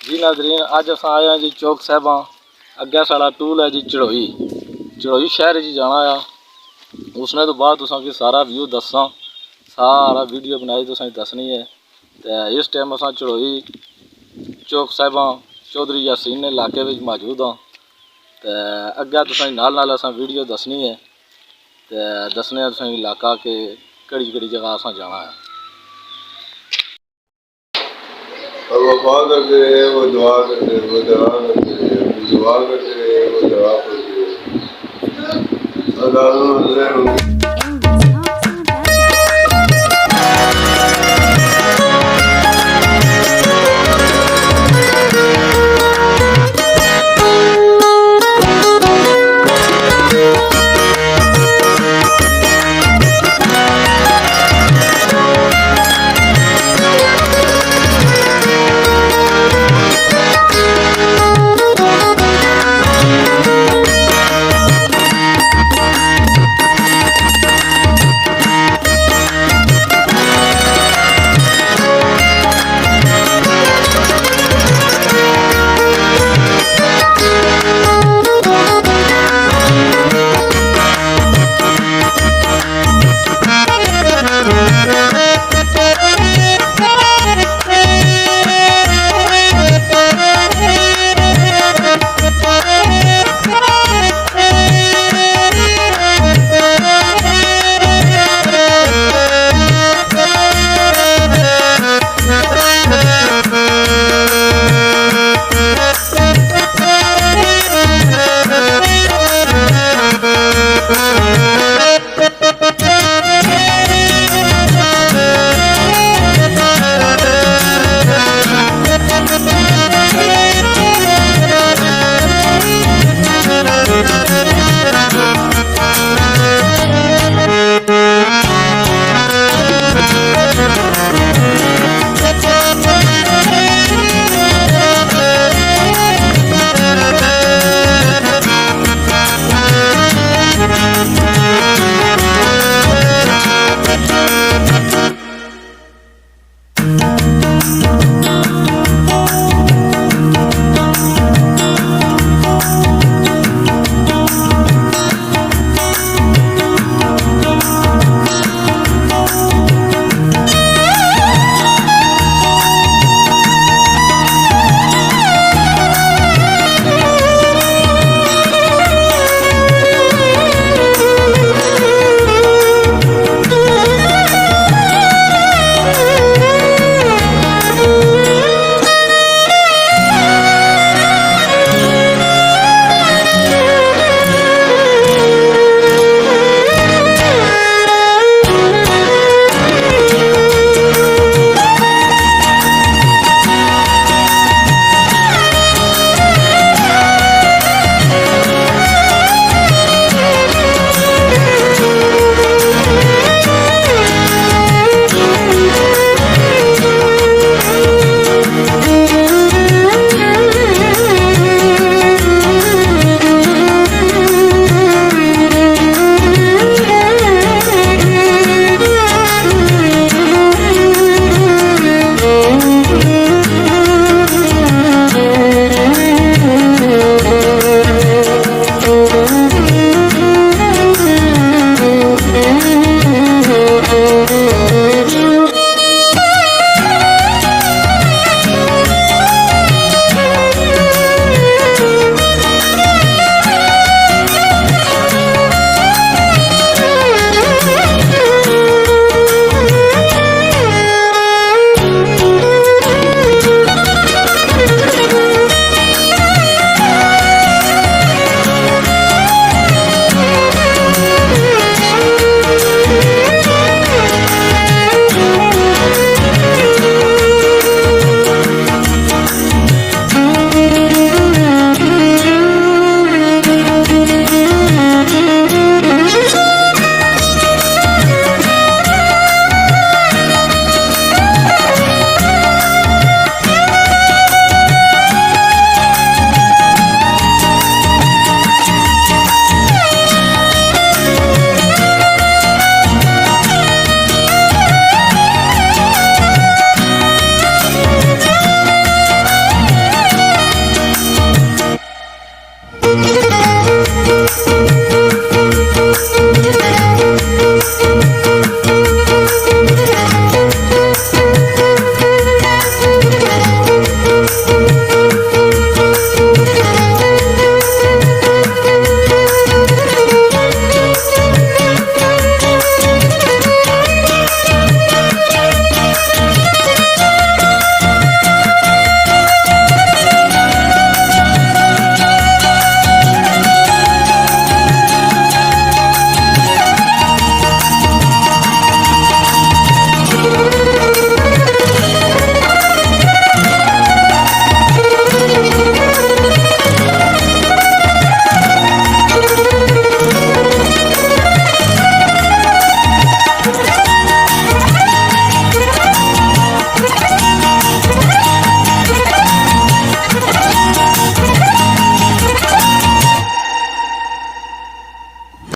जी नाज़रीन, अज अस आए हैं जी चौक साहिबा। अग्गै साढ़ा टूल है जी चढ़ोई। चढ़ोई शहर जी जाना आ। उसने तो बाद तुसें सारा व्यू दस्सां, सारा वीडियो बनाई तुसें दस्सनी है। तो इस टाइम अस चढ़ोई चौक साहिबा चौधरी यासीन इलाके में मौजूद हाँ। तो अग्गै तुसें नाल नाल अस वीडियो दस्सनी है। तो दस्सने तुसें इलाका के केड़ी केड़ी जगह अस जाना है। और वफा करते रहे, वो दुआ करते रहे, वो दवा करते रहे, दुआ करते रहे, वो दवा करते रहे।